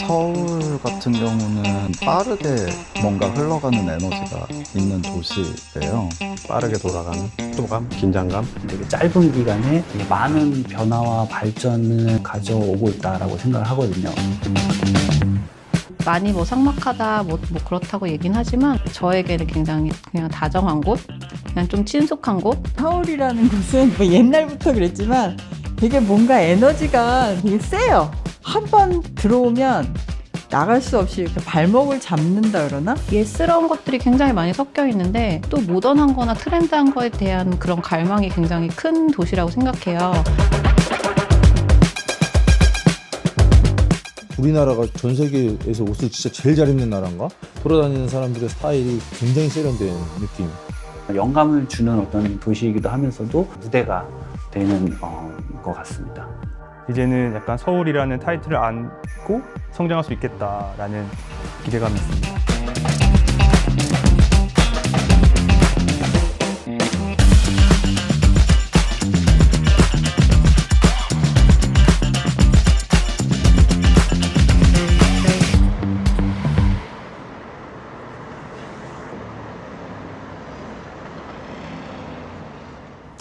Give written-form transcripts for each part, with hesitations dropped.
서울 같은 경우는 빠르게 뭔가 흘러가는 에너지가 있는 도시예요. 빠르게 돌아가는 속도감, 긴장감. 되게 짧은 기간에 되게 많은 변화와 발전을 가져오고 있다라고 생각을 하거든요. 많이 뭐 삭막하다 뭐 그렇다고 얘기는 하지만 저에게는 굉장히 그냥 다정한 곳, 그냥 좀 친숙한 곳. 서울이라는 곳은 뭐 옛날부터 그랬지만 되게 뭔가 에너지가 되게 세요. 한 번 들어오면 나갈 수 없이 이렇게 발목을 잡는다 그러나? 예스러운 것들이 굉장히 많이 섞여 있는데 또 모던한 거나 트렌드한 거에 대한 그런 갈망이 굉장히 큰 도시라고 생각해요. 우리나라가 전 세계에서 옷을 진짜 제일 잘 입는 나라인가? 돌아다니는 사람들의 스타일이 굉장히 세련된 느낌. 영감을 주는 어떤 도시이기도 하면서도 무대가 되는 것 같습니다. 이제는 약간 서울이라는 타이틀을 안고 성장할 수 있겠다라는 기대감이 있습니다.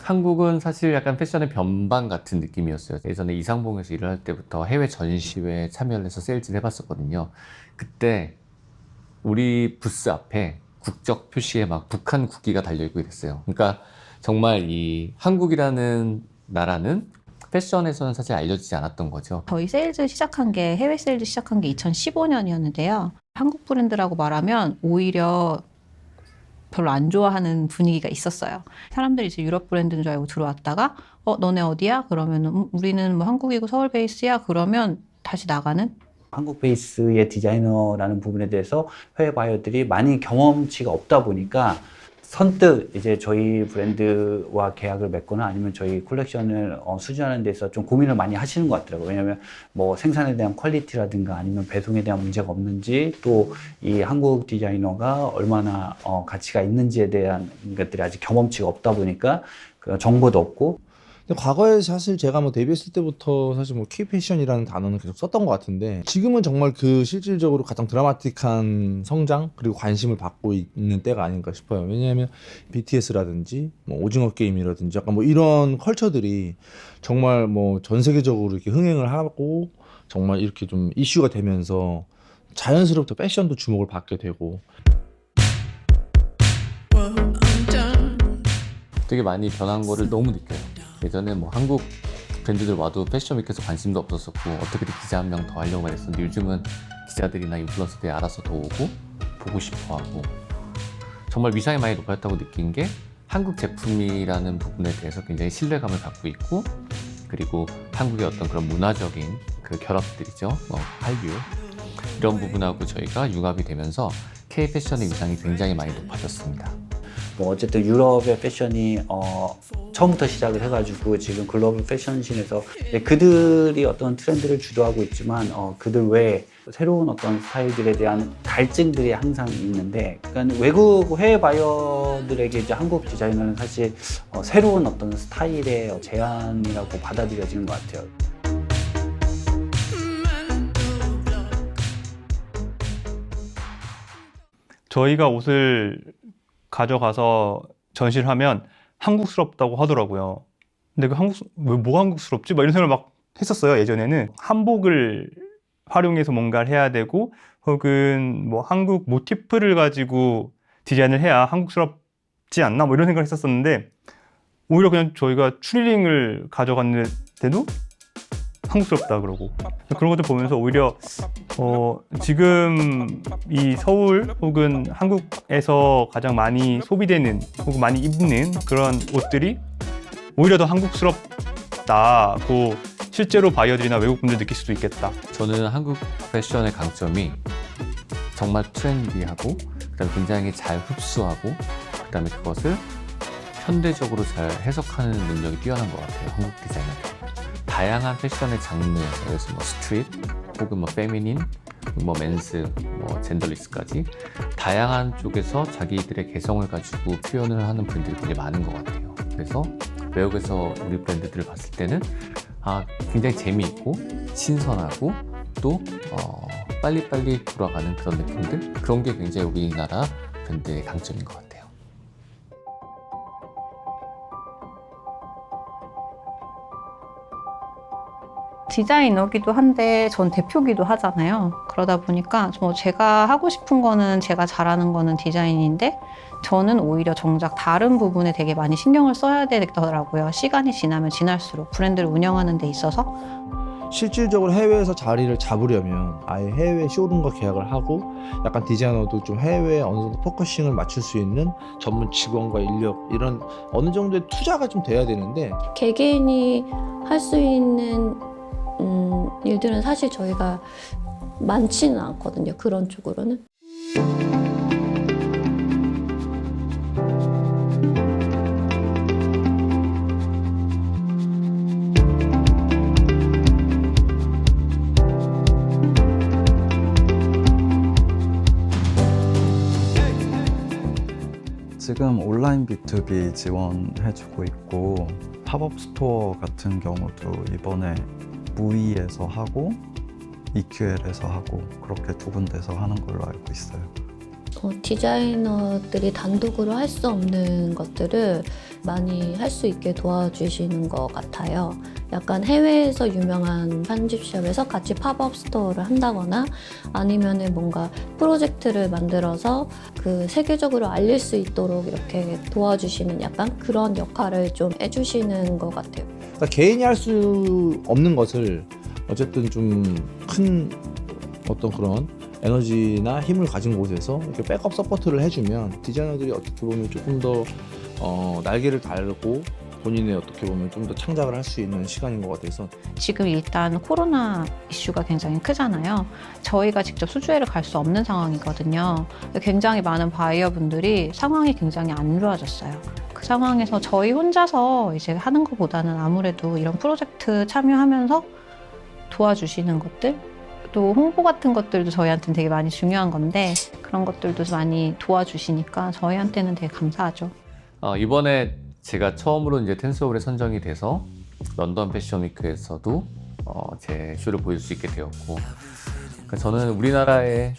한국은 사실 약간 패션의 변방 같은 느낌이었어요. 예전에 이상봉에서 일을 할 때부터 해외 전시회에 참여를 해서 세일즈를 해봤었거든요. 그때 우리 부스 앞에 국적 표시에 막 북한 국기가 달려있고 이랬어요. 그러니까 정말 이 한국이라는 나라는 패션에서는 사실 알려지지 않았던 거죠. 저희 세일즈 시작한 게 해외 세일즈 시작한 게 2015년이었는데요. 한국 브랜드라고 말하면 오히려 별로 안 좋아하는 분위기가 있었어요. 사람들이 이제 유럽 브랜드인 줄 알고 들어왔다가 너네 어디야? 그러면 우리는 뭐 한국이고 서울 베이스야? 그러면 다시 나가는? 한국 베이스의 디자이너라는 부분에 대해서 해외 바이어들이 많이 경험치가 없다 보니까 선뜻 이제 저희 브랜드와 계약을 맺거나 아니면 저희 콜렉션을 수주하는 데서 좀 고민을 많이 하시는 것 같더라고요. 왜냐하면 뭐 생산에 대한 퀄리티라든가 아니면 배송에 대한 문제가 없는지 또 이 한국 디자이너가 얼마나 가치가 있는지에 대한 것들이 아직 경험치가 없다 보니까 그 정보도 없고. 근데 과거에 사실 제가 뭐 데뷔했을 때부터 사실 뭐 K-패션이라는 단어는 계속 썼던 것 같은데 지금은 정말 그 실질적으로 가장 드라마틱한 성장 그리고 관심을 받고 있는 때가 아닌가 싶어요. 왜냐하면 BTS라든지 뭐 오징어 게임이라든지 약간 뭐 이런 컬처들이 정말 뭐 전 세계적으로 이렇게 흥행을 하고 정말 이렇게 좀 이슈가 되면서 자연스럽게 패션도 주목을 받게 되고 되게 많이 변한 거를 너무 느껴요. 예전에 뭐 한국 브랜드들 와도 패션 위크에서 관심도 없었었고 어떻게든 기자 한 명 더 하려고 했었는데 요즘은 기자들이나 인플루언서들이 알아서 더 오고 보고 싶어하고 정말 위상이 많이 높아졌다고 느낀 게 한국 제품이라는 부분에 대해서 굉장히 신뢰감을 갖고 있고 그리고 한국의 어떤 그런 문화적인 그 결합들이죠. 한류 이런 부분하고 저희가 융합이 되면서 K-패션의 위상이 굉장히 많이 높아졌습니다. 뭐 어쨌든 유럽의 패션이 처음부터 시작을 해가지고 지금 글로벌 패션신에서 그들이 어떤 트렌드를 주도하고 있지만 그들 외에 새로운 어떤 스타일들에 대한 갈증들이 항상 있는데 그러니까 외국 해외 바이어들에게 이제 한국 디자이너는 사실 새로운 어떤 스타일의 제안이라고 받아들여지는 것 같아요. 저희가 옷을 가져가서 전시를 하면 한국스럽다고 하더라고요. 근데 왜 뭐가 한국스럽지? 막 이런 생각을 막 했었어요. 예전에는 한복을 활용해서 뭔가를 해야 되고 혹은 뭐 한국 모티프를 가지고 디자인을 해야 한국스럽지 않나 뭐 이런 생각을 했었었는데 오히려 그냥 저희가 추리링을 가져갔는데도 한국스럽다 그러고 그런 것들 보면서 오히려 지금 이 서울 혹은 한국에서 가장 많이 소비되는 혹은 많이 입는 그런 옷들이 오히려 더 한국스럽다고 실제로 바이어들이나 외국 분들 느낄 수도 있겠다. 저는 한국 패션의 강점이 정말 트렌디하고 그다음에 굉장히 잘 흡수하고 그다음에 그것을 현대적으로 잘 해석하는 능력이 뛰어난 것 같아요. 한국 디자이너들. 다양한 패션의 장르에서 그래서 뭐 스트릿 혹은 뭐 페미닌, 뭐 맨스, 뭐 젠더리스까지 다양한 쪽에서 자기들의 개성을 가지고 표현을 하는 브랜드들이 굉장히 많은 것 같아요. 그래서 외국에서 우리 브랜드들을 봤을 때는 굉장히 재미있고 신선하고 한국도 빨리빨리 돌아가는 그런 느낌들, 그런 게 굉장히 우리나라 브랜드의 강점인 것 같아요. 디자이너기도 한데 전 대표기도 하잖아요. 그러다 보니까 제가 하고 싶은 거는, 제가 잘하는 거는 디자인인데 저는 오히려 정작 다른 부분에 되게 많이 신경을 써야 되더라고요. 시간이 지나면 지날수록 브랜드를 운영하는 데 있어서. 실질적으로 해외에서 자리를 잡으려면 아예 해외 쇼룸과 계약을 하고 약간 디자이너도 좀 해외에 어느 정도 포커싱을 맞출 수 있는 전문 직원과 인력, 이런 어느 정도의 투자가 좀 돼야 되는데, 개개인이 할 수 있는 일들은 사실 저희가 많지는 않거든요. 그런 쪽으로는. 지금 온라인 B2B 지원해주고 있고, 팝업 스토어 같은 경우도 이번에 무이에서 하고 EQL에서 하고 그렇게 두 군데서 하는 걸로 알고 있어요. 디자이너들이 단독으로 할 수 없는 것들을 많이 할 수 있게 도와주시는 것 같아요. 약간 해외에서 유명한 편집샵에서 같이 팝업 스토어를 한다거나 아니면은 뭔가 프로젝트를 만들어서 그 세계적으로 알릴 수 있도록 이렇게 도와주시는 약간 그런 역할을 좀 해주시는 것 같아요. 그러니까 개인이 할 수 없는 것을 어쨌든 좀 큰 어떤 그런 에너지나 힘을 가진 곳에서 이렇게 백업 서포트를 해주면 디자이너들이 어떻게 보면 조금 더 날개를 달고 본인의 어떻게 보면 좀 더 창작을 할 수 있는 시간인 것 같아서. 지금 일단 코로나 이슈가 굉장히 크잖아요. 저희가 직접 수주회를 갈 수 없는 상황이거든요. 굉장히 많은 바이어분들이 상황이 굉장히 안 좋아졌어요. 그 상황에서 저희 혼자서 이제 하는 것보다는 아무래도 이런 프로젝트 참여하면서 도와주시는 것들, 또 홍보 같은 것들도 저희한테는 되게 많이 중요한 건데 그런 것들도 많이 도와주시니까 저희한테는 되게 감사하죠. 이번에 제가 처음으로 이제 텐스오블에 선정이 돼서 런던 패션 위크에서도 제 쇼를 보일 수 있게 되었고, 그러니까 저는 우리나라의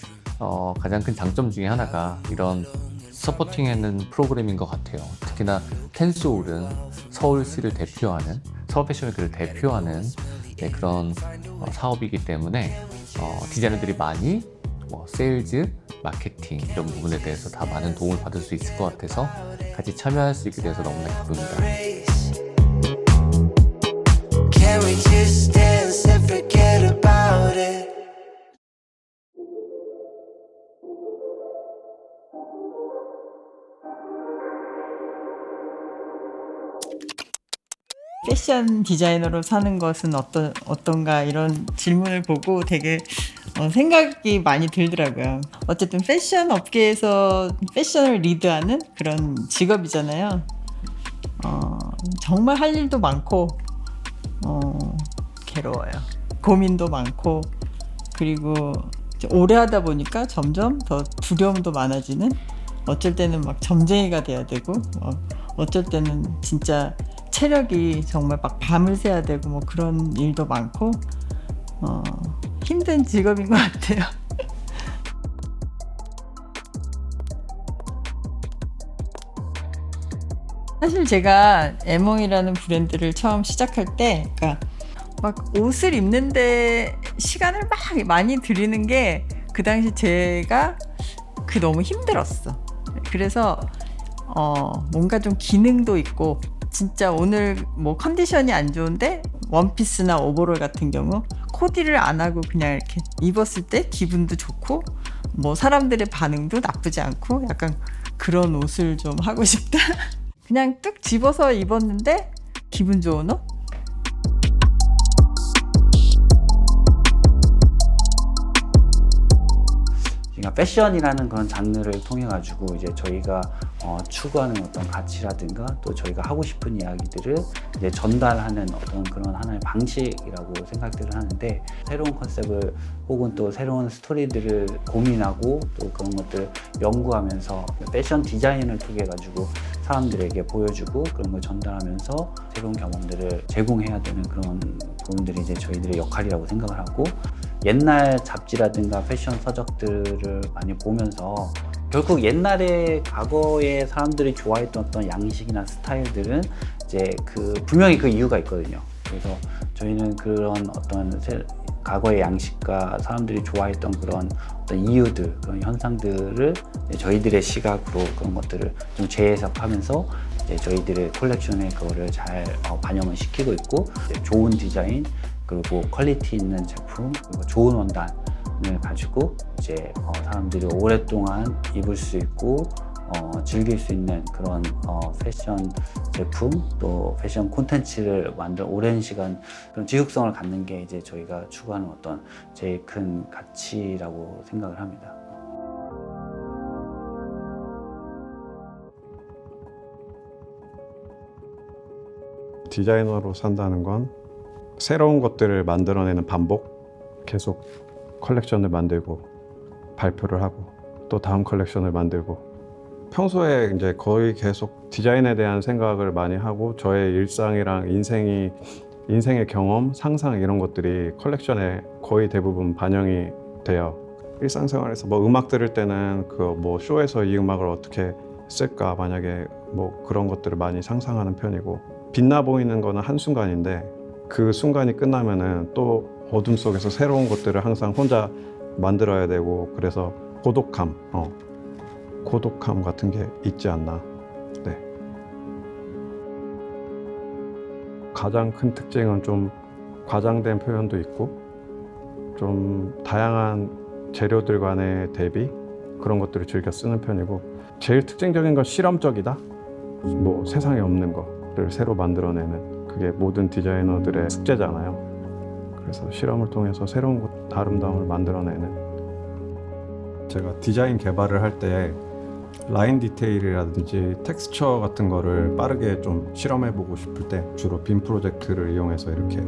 가장 큰 장점 중에 하나가 이런 서포팅하는 프로그램인 것 같아요. 특히나 텐스오블은 서울시를 대표하는, 서울 패션 위크를 대표하는 그런 사업이기 때문에 디자이너들이 많이 세일즈, 마케팅 이런 부분에 대해서 다 많은 도움을 받을 수 있을 것 같아서 같이 참여할 수 있게 돼서 너무나 기쁩니다. Can we just dance and forget about it? 패션 디자이너로 사는 것은 어떤가 이런 질문을 보고 되게 생각이 많이 들더라고요. 어쨌든 패션 업계에서 패션을 리드하는 그런 직업이잖아요. 정말 할 일도 많고 괴로워요. 고민도 많고, 그리고 오래 하다 보니까 점점 더 두려움도 많아지는, 어쩔 때는 막 점쟁이가 돼야 되고, 어쩔 때는 진짜 체력이 정말 막 밤을 새야 되고 뭐 그런 일도 많고 힘든 직업인 것 같아요. 사실 제가 에몽이라는 브랜드를 처음 시작할 때, 그러니까 막 옷을 입는데 시간을 막 많이 들이는 게 그 당시 제가 너무 힘들었어. 그래서 뭔가 좀 기능도 있고, 진짜 오늘 뭐 컨디션이 안 좋은데 원피스나 오버롤 같은 경우 코디를 안 하고 그냥 이렇게 입었을 때 기분도 좋고 뭐 사람들의 반응도 나쁘지 않고 약간 그런 옷을 좀 하고 싶다. 그냥 뚝 집어서 입었는데 기분 좋은 옷? 그러니까 패션이라는 그런 장르를 통해 가지고 이제 저희가 추구하는 어떤 가치라든가 또 저희가 하고 싶은 이야기들을 이제 전달하는 어떤 그런 하나의 방식이라고 생각들을 하는데, 새로운 컨셉을 혹은 또 새로운 스토리들을 고민하고 또 그런 것들을 연구하면서 패션 디자인을 통해 가지고 사람들에게 보여주고 그런 걸 전달하면서 새로운 경험들을 제공해야 되는 그런 부분들이 이제 저희들의 역할이라고 생각을 하고, 옛날 잡지라든가 패션 서적들을 많이 보면서 결국 옛날에 과거에 사람들이 좋아했던 어떤 양식이나 스타일들은 이제 분명히 그 이유가 있거든요. 그래서 저희는 그런 어떤 과거의 양식과 사람들이 좋아했던 그런 어떤 이유들, 그런 현상들을 저희들의 시각으로 그런 것들을 좀 재해석하면서 이제 저희들의 콜렉션에 그거를 잘 반영을 시키고 있고, 이제 좋은 디자인, 그리고 퀄리티 있는 제품, 그리고 좋은 원단을 가지고 이제 사람들이 오랫동안 입을 수 있고 즐길 수 있는 그런 패션 제품, 또 패션 콘텐츠를 만들 오랜 시간 그런 지속성을 갖는 게 이제 저희가 추구하는 어떤 제일 큰 가치라고 생각을 합니다. 디자이너로 산다는 건 새로운 것들을 만들어내는 반복, 계속 컬렉션을 만들고 발표를 하고 또 다음 컬렉션을 만들고, 평소에 이제 거의 계속 디자인에 대한 생각을 많이 하고 저의 일상이랑 인생의 경험, 상상 이런 것들이 컬렉션에 거의 대부분 반영이 돼요. 일상생활에서 뭐 음악 들을 때는 뭐 쇼에서 이 음악을 어떻게 쓸까, 만약에 뭐 그런 것들을 많이 상상하는 편이고, 빛나 보이는 거는 한순간인데 그 순간이 끝나면은 또 어둠 속에서 새로운 것들을 항상 혼자 만들어야 되고, 그래서 고독함 같은 게 있지 않나. 네. 가장 큰 특징은 좀 과장된 표현도 있고 좀 다양한 재료들 간의 대비, 그런 것들을 즐겨 쓰는 편이고, 제일 특징적인 건 실험적이다. 뭐 세상에 없는 거를 새로 만들어내는, 그게 모든 디자이너들의 숙제잖아요. 그래서 실험을 통해서 새로운 것, 아름다움을 만들어내는. 제가 디자인 개발을 할 때 라인 디테일이라든지 텍스처 같은 거를 빠르게 좀 실험해보고 싶을 때 주로 빔 프로젝트를 이용해서 이렇게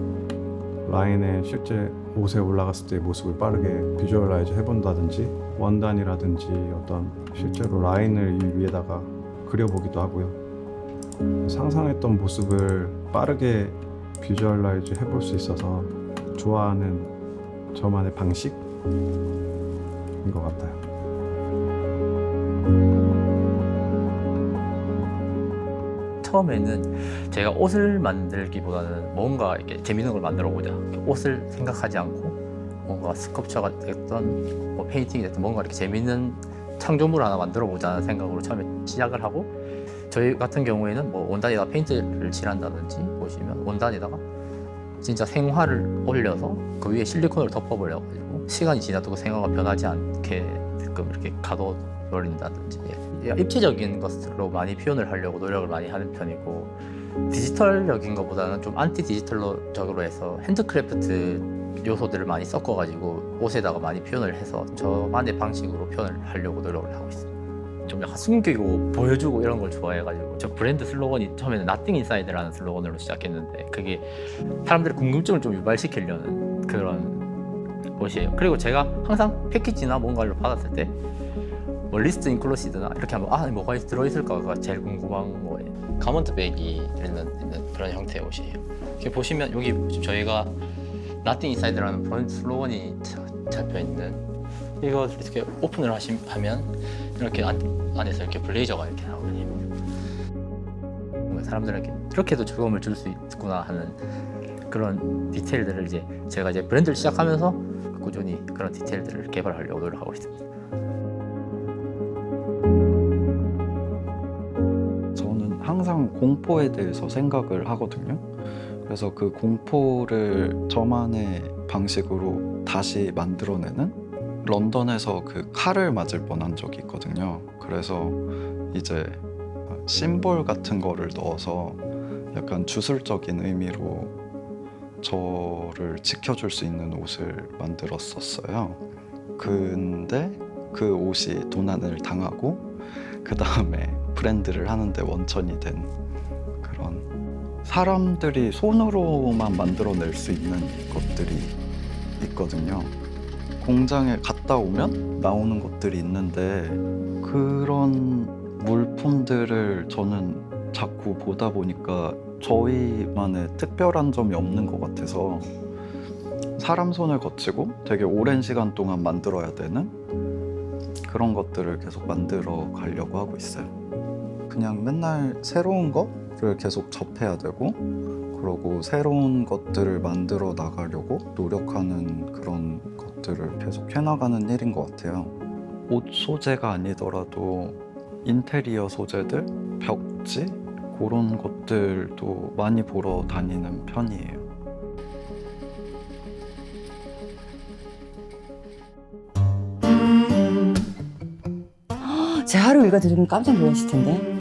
라인에 실제 옷에 올라갔을 때의 모습을 빠르게 비주얼라이즈 해본다든지, 원단이라든지 어떤 실제로 라인을 이 위에다가 그려보기도 하고요. 상상했던 모습을 빠르게 비주얼라이즈 해볼 수 있어서 좋아하는 저만의 방식인 것 같아요. 처음에는 제가 옷을 만들기보다는 뭔가 이렇게 재밌는 걸 만들어 보자. 옷을 생각하지 않고 뭔가 스culp처가 됐던 뭐 페인팅이 됐던 뭔가 이렇게 재밌는 창조물 하나 만들어 보자는 생각으로 처음에 시작을 하고, 저희 같은 경우에는 뭐 원단에다 페인트를 칠한다든지, 보시면 원단에다가 진짜 생화를 올려서 그 위에 실리콘을 덮어버려가지고 시간이 지나도 그 생화가 변하지 않게끔 이렇게 가둬버린다든지, 입체적인 것으로 많이 표현을 하려고 노력을 많이 하는 편이고, 디지털적인 것보다는 좀 안티 디지털적으로 해서 핸드크래프트 요소들을 많이 섞어가지고 옷에다가 많이 표현을 해서 저만의 방식으로 표현을 하려고 노력을 하고 있습니다. 좀 약간 숨기고 보여주고 이런 걸 좋아해가지고, 저 브랜드 슬로건이 처음에는 Nothing Inside라는 슬로건으로 시작했는데, 그게 사람들의 궁금증을 좀 유발시키려는 그런 옷이에요. 그리고 제가 항상 패키지나 뭔가를 받았을 때 뭐 리스트 인클루시드나 이렇게 하면 뭐가 들어있을까가 제일 궁금한 거예요. 가먼트 백이 있는 그런 형태의 옷이에요. 이렇게 보시면 여기 저희가 Nothing Inside라는 브랜드 슬로건이 잡혀있는, 이거 이렇게 오픈을 하면 이렇게 안에서 이렇게 블레이저가 이렇게 나오거든요. 사람들에게 이렇게도 즐거움을 줄 수 있구나 하는 그런 디테일들을 이제 제가 이제 브랜드를 시작하면서 꾸준히 그런 디테일들을 개발하려고 노력하고 있습니다. 저는 항상 공포에 대해서 생각을 하거든요. 그래서 그 공포를 저만의 방식으로 다시 만들어내는, 런던에서 그 칼을 맞을 뻔한 적이 있거든요. 그래서 이제 심볼 같은 거를 넣어서 약간 주술적인 의미로 저를 지켜줄 수 있는 옷을 만들었었어요. 근데 그 옷이 도난을 당하고 그 다음에 브랜드를 하는데 원천이 된 그런, 사람들이 손으로만 만들어낼 수 있는 것들이 있거든요. 공장에 갔다 오면 나오는 것들이 있는데, 그런 물품들을 저는 자꾸 보다 보니까 저희만의 특별한 점이 없는 것 같아서 사람 손을 거치고 되게 오랜 시간 동안 만들어야 되는 그런 것들을 계속 만들어 가려고 하고 있어요. 그냥 맨날 새로운 거를 계속 접해야 되고 그러고 새로운 것들을 만들어 나가려고 노력하는 그런 것들을 계속 해나가는 일인 것 같아요. 옷 소재가 아니더라도 인테리어 소재들, 벽지 그런 것들도 많이 보러 다니는 편이에요. 제 하루 일과 들으면 깜짝 놀라실 텐데.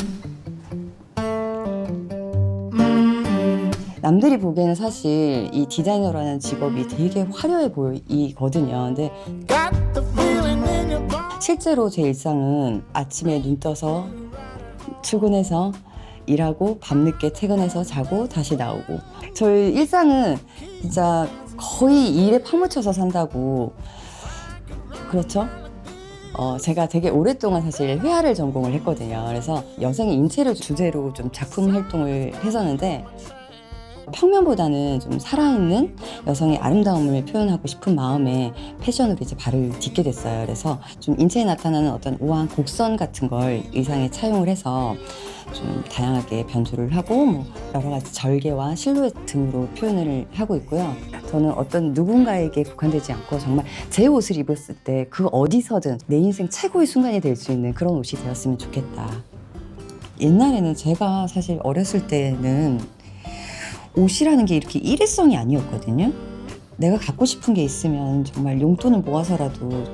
남들이 보기에는 사실 이 디자이너라는 직업이 되게 화려해 보이거든요. 근데 실제로 제 일상은 아침에 눈 떠서 출근해서 일하고 밤늦게 퇴근해서 자고 다시 나오고, 저희 일상은 진짜 거의 일에 파묻혀서 산다고. 그렇죠? 제가 되게 오랫동안 사실 회화를 전공을 했거든요. 그래서 여성의 인체를 주제로 좀 작품 활동을 했었는데, 평면보다는 좀 살아있는 여성의 아름다움을 표현하고 싶은 마음에 패션으로 이제 발을 딛게 됐어요. 그래서 좀 인체에 나타나는 어떤 우아한 곡선 같은 걸 의상에 차용을 해서 좀 다양하게 변조를 하고 뭐 여러 가지 절개와 실루엣 등으로 표현을 하고 있고요. 저는 어떤 누군가에게 국한되지 않고 정말 제 옷을 입었을 때 그 어디서든 내 인생 최고의 순간이 될 수 있는 그런 옷이 되었으면 좋겠다. 옛날에는 제가 사실 어렸을 때는 옷이라는 게 이렇게 일회성이 아니었거든요. 내가 갖고 싶은 게 있으면 정말 용돈을 모아서라도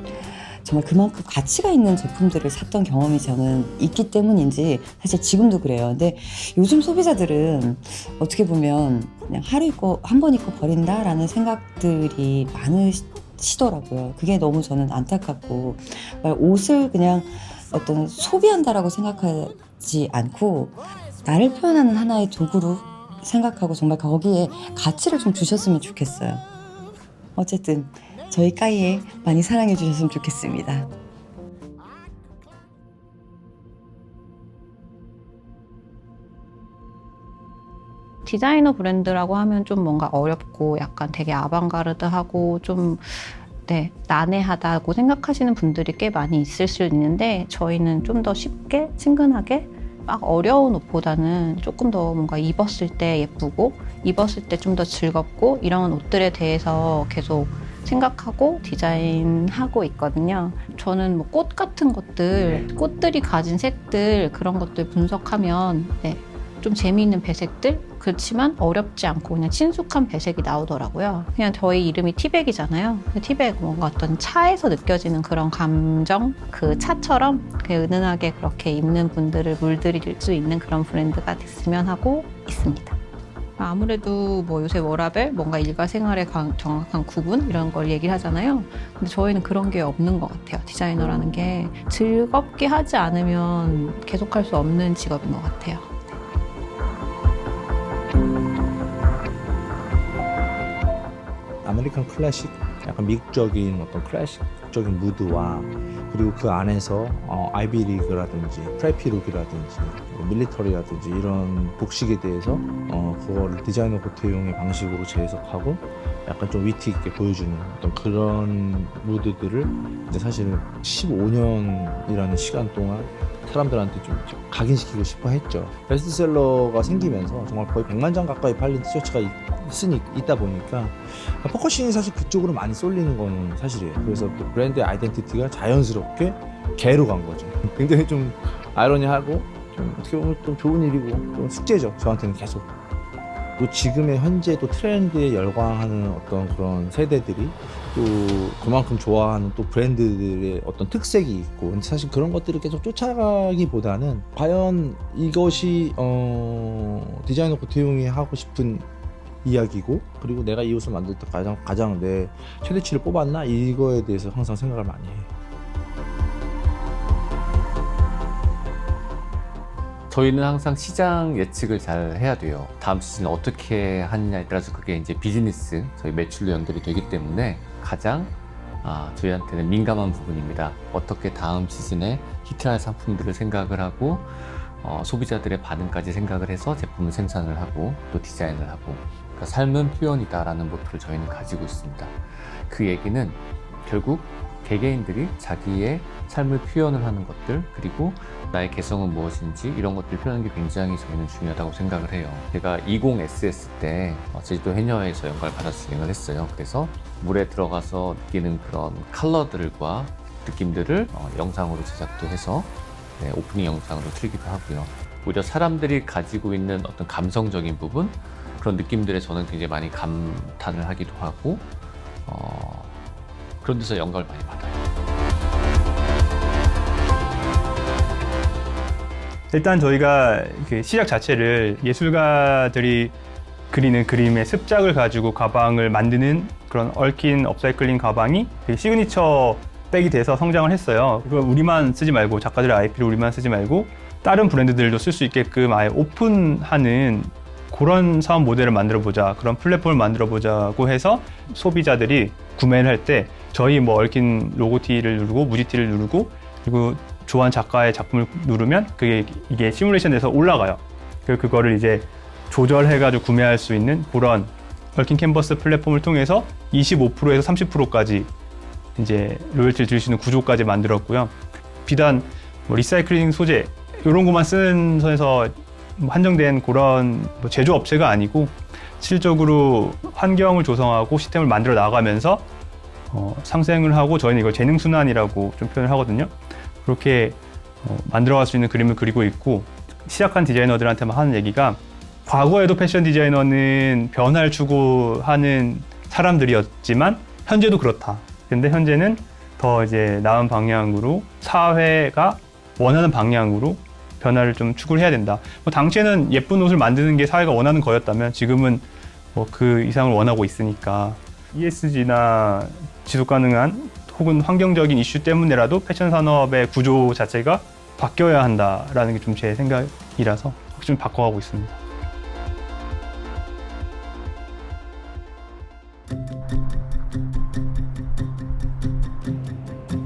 정말 그만큼 가치가 있는 제품들을 샀던 경험이 저는 있기 때문인지 사실 지금도 그래요. 근데 요즘 소비자들은 어떻게 보면 그냥 하루 입고 한 번 입고 버린다라는 생각들이 많으시더라고요. 그게 너무 저는 안타깝고, 옷을 그냥 어떤 소비한다라고 생각하지 않고 나를 표현하는 하나의 도구로 생각하고 정말 거기에 가치를 좀 주셨으면 좋겠어요. 어쨌든 저희 까이에 많이 사랑해 주셨으면 좋겠습니다. 디자이너 브랜드라고 하면 좀 뭔가 어렵고 약간 되게 아방가르드하고 좀 난해하다고 생각하시는 분들이 꽤 많이 있을 수 있는데, 저희는 좀 더 쉽게 친근하게 막 어려운 옷보다는 조금 더 뭔가 입었을 때 예쁘고 입었을 때 좀 더 즐겁고 이런 옷들에 대해서 계속 생각하고 디자인하고 있거든요. 저는 뭐 꽃 같은 것들, 꽃들이 가진 색들 그런 것들 분석하면 좀 재미있는 배색들, 그렇지만 어렵지 않고 그냥 친숙한 배색이 나오더라고요. 그냥 저희 이름이 티백이잖아요. 티백, 뭔가 어떤 차에서 느껴지는 그런 감정, 그 차처럼 은은하게 그렇게 입는 분들을 물들일 수 있는 그런 브랜드가 됐으면 하고 있습니다. 아무래도 뭐 요새 워라벨, 뭔가 일과 생활의 정확한 구분 이런 걸 얘기를 하잖아요. 근데 저희는 그런 게 없는 것 같아요. 디자이너라는 게 즐겁게 하지 않으면 계속할 수 없는 직업인 것 같아요. 아메리칸 클래식, 약간 미국적인 어떤 클래식적인 무드와 그리고 그 안에서 아이비리그라든지 프레피룩이라든지 밀리터리라든지 이런 복식에 대해서 그거를 디자이너 고태용의 방식으로 재해석하고 약간 좀 위트 있게 보여주는 어떤 그런 무드들을 이제 사실 15년이라는 시간 동안 사람들한테 좀 각인시키고 싶어 했죠. 베스트셀러가 생기면서 정말 거의 100만 장 가까이 팔린 티셔츠가 있다 보니까 포커싱이 사실 그쪽으로 많이 쏠리는 건 사실이에요. 그래서 또 브랜드의 아이덴티티가 자연스럽게 개로 간 거죠. 굉장히 좀 아이러니하고 좀 어떻게 보면 좀 좋은 일이고 좀 숙제죠. 저한테는 계속. 또 지금의 현재 또 트렌드에 열광하는 어떤 그런 세대들이 또 그만큼 좋아하는 또 브랜드들의 어떤 특색이 있고, 근데 사실 그런 것들을 계속 쫓아가기보다는 과연 이것이 디자이너 고태용이 하고 싶은 이야기고, 그리고 내가 이 옷을 만들 때 가장 내 최대치를 뽑았나, 이거에 대해서 항상 생각을 많이 해요. 저희는 항상 시장 예측을 잘 해야 돼요. 다음 시즌 어떻게 하느냐에 따라서 그게 이제 비즈니스, 저희 매출로 연결이 되기 때문에 가장 저희한테는 민감한 부분입니다. 어떻게 다음 시즌에 히트할 상품들을 생각을 하고 소비자들의 반응까지 생각을 해서 제품을 생산을 하고 또 디자인을 하고, 그러니까 삶은 표현이다라는 모토를 저희는 가지고 있습니다. 그 얘기는 결국 개개인들이 자기의 삶을 표현을 하는 것들, 그리고 나의 개성은 무엇인지 이런 것들 표현하는 게 굉장히 저희는 중요하다고 생각을 해요. 제가 20SS 때 제주도 해녀에서 연가를 받아서 진행을 했어요. 그래서 물에 들어가서 느끼는 그런 컬러들과 느낌들을 영상으로 제작도 해서 오프닝 영상으로 틀기도 하고요. 오히려 사람들이 가지고 있는 어떤 감성적인 부분, 그런 느낌들에 저는 굉장히 많이 감탄을 하기도 하고 그런 데서 영감을 많이 받아요. 일단 저희가 그 시작 자체를 예술가들이 그리는 그림의 습작을 가지고 가방을 만드는 그런 얽힌 업사이클링 가방이 되게 시그니처 백이 돼서 성장을 했어요. 그걸 우리만 쓰지 말고, 작가들의 IP를 우리만 쓰지 말고 다른 브랜드들도 쓸 수 있게끔 아예 오픈하는 그런 사업 모델을 만들어보자, 그런 플랫폼을 만들어보자고 해서 소비자들이 구매를 할 때 저희 뭐 얽힌 로고티를 누르고 무지티를 누르고 그리고 좋아하는 작가의 작품을 누르면 이게 시뮬레이션 돼서 올라가요. 그거를 이제 조절해가지고 구매할 수 있는 그런 얽힌 캔버스 플랫폼을 통해서 25%에서 30%까지 이제 로열티를 드릴 수 있는 구조까지 만들었고요. 비단 뭐 리사이클링 소재 이런 것만 쓰는 선에서 한정된 그런 뭐 제조업체가 아니고 실질적으로 환경을 조성하고 시스템을 만들어 나가면서 상생을 하고, 저희는 이걸 재능순환이라고 좀 표현을 하거든요. 그렇게 만들어갈 수 있는 그림을 그리고 있고, 시작한 디자이너들한테만 하는 얘기가, 과거에도 패션 디자이너는 변화를 추구하는 사람들이었지만 현재도 그렇다. 근데 현재는 더 이제 나은 방향으로, 사회가 원하는 방향으로 변화를 좀 추구를 해야 된다. 뭐 당시에는 예쁜 옷을 만드는 게 사회가 원하는 거였다면 지금은 뭐 그 이상을 원하고 있으니까 ESG나 지속 가능한 혹은 환경적인 이슈 때문에라도 패션 산업의 구조 자체가 바뀌어야 한다라는 게 좀 제 생각이라서 좀 바꿔가고 있습니다.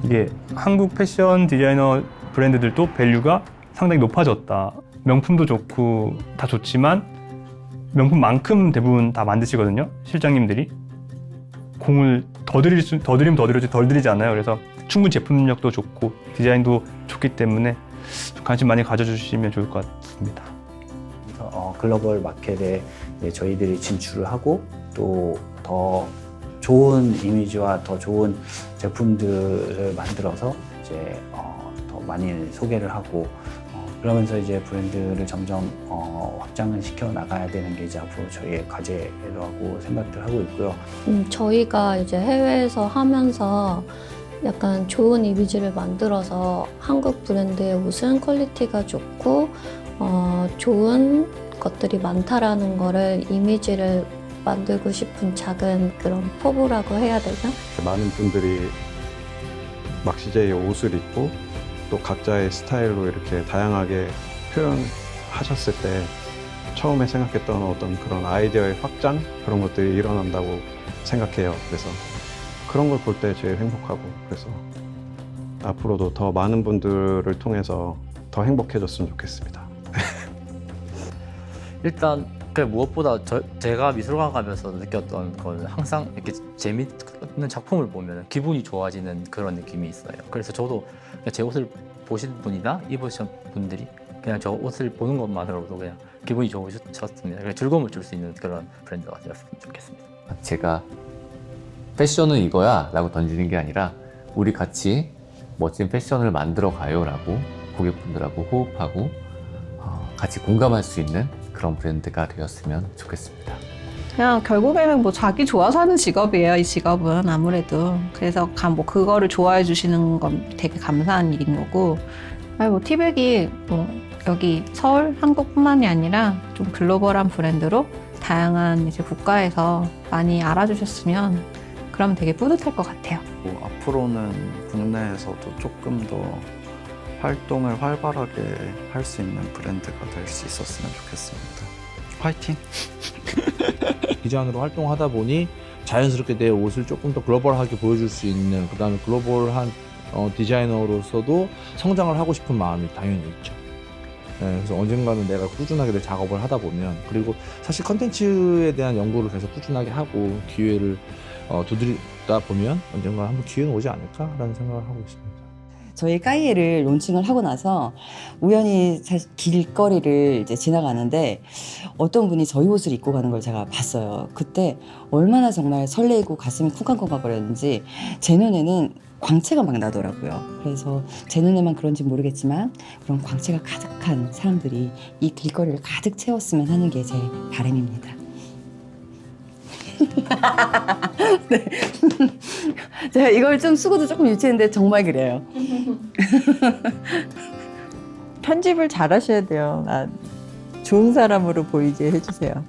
이게 한국 패션 디자이너 브랜드들도 밸류가 상당히 높아졌다. 명품도 좋고 다 좋지만 명품만큼 대부분 다 만드시거든요. 실장님들이. 공을 더 드리면 더 드려지 덜 드리지 않아요. 그래서 충분히 제품 능력도 좋고 디자인도 좋기 때문에 관심 많이 가져주시면 좋을 것 같습니다. 글로벌 마켓에 저희들이 진출을 하고 또 더 좋은 이미지와 더 좋은 제품들을 만들어서 이제 더 많이 소개를 하고 그러면서 이제 브랜드를 점점 확장을 시켜 나가야 되는 게 이제 앞으로 저희의 과제라고 생각들 하고 있고요. 저희가 이제 해외에서 하면서 약간 좋은 이미지를 만들어서 한국 브랜드의 옷은 퀄리티가 좋고 좋은 것들이 많다라는 거를 이미지를 만들고 싶은 작은 그런 포부라고 해야 되나? 많은 분들이 막시제의 옷을 입고 또 각자의 스타일로 이렇게 다양하게 표현하셨을 때 처음에 생각했던 어떤 그런 아이디어의 확장 그런 것들이 일어난다고 생각해요. 그래서 그런 걸 볼 때 제일 행복하고, 그래서 앞으로도 더 많은 분들을 통해서 더 행복해졌으면 좋겠습니다. 일단 무엇보다 제가 미술관 가면서 느꼈던 건 항상 이렇게 재밌는 작품을 보면 기분이 좋아지는 그런 느낌이 있어요. 그래서 저도 제 옷을 보신 분이나 입으신 분들이 그냥 저 옷을 보는 것만으로도 그냥 기분이 좋으셨습니다. 그냥 즐거움을 줄 수 있는 그런 브랜드가 되었으면 좋겠습니다. 제가 패션은 이거야 라고 던지는 게 아니라 우리 같이 멋진 패션을 만들어 가요 라고 고객분들하고 호흡하고 같이 공감할 수 있는 그런 브랜드가 되었으면 좋겠습니다. 그냥 결국에는 뭐 자기 좋아서 하는 직업이에요, 이 직업은 아무래도. 그래서 뭐 그거를 좋아해 주시는 건 되게 감사한 일인 거고. 아니 뭐 티백이 뭐 여기 서울, 한국뿐만이 아니라 좀 글로벌한 브랜드로 다양한 이제 국가에서 많이 알아주셨으면 그러면 되게 뿌듯할 것 같아요. 뭐 앞으로는 국내에서도 조금 더 활동을 활발하게 할 수 있는 브랜드가 될 수 있었으면 좋겠습니다. 화이팅! 디자이너로 활동하다 보니 자연스럽게 내 옷을 조금 더 글로벌하게 보여줄 수 있는, 그 다음에 글로벌한 디자이너로서도 성장을 하고 싶은 마음이 당연히 있죠. 그래서 언젠가는 내가 꾸준하게 내 작업을 하다 보면, 그리고 사실 컨텐츠에 대한 연구를 계속 꾸준하게 하고 기회를 두드리다 보면 언젠가 한번 기회는 오지 않을까라는 생각을 하고 있습니다. 저희 까이에를 론칭을 하고 나서 우연히 사실 길거리를 이제 지나가는데 어떤 분이 저희 옷을 입고 가는 걸 제가 봤어요. 그때 얼마나 정말 설레이고 가슴이 쿵쾅쿵쾅 거렸는지 제 눈에는 광채가 막 나더라고요. 그래서 제 눈에만 그런지 모르겠지만 그런 광채가 가득한 사람들이 이 길거리를 가득 채웠으면 하는 게 제 바람입니다. 네. 제가 이걸 좀 쓰고도 조금 유치했는데 정말 그래요. 편집을 잘 하셔야 돼요. 좋은 사람으로 보이게 해주세요.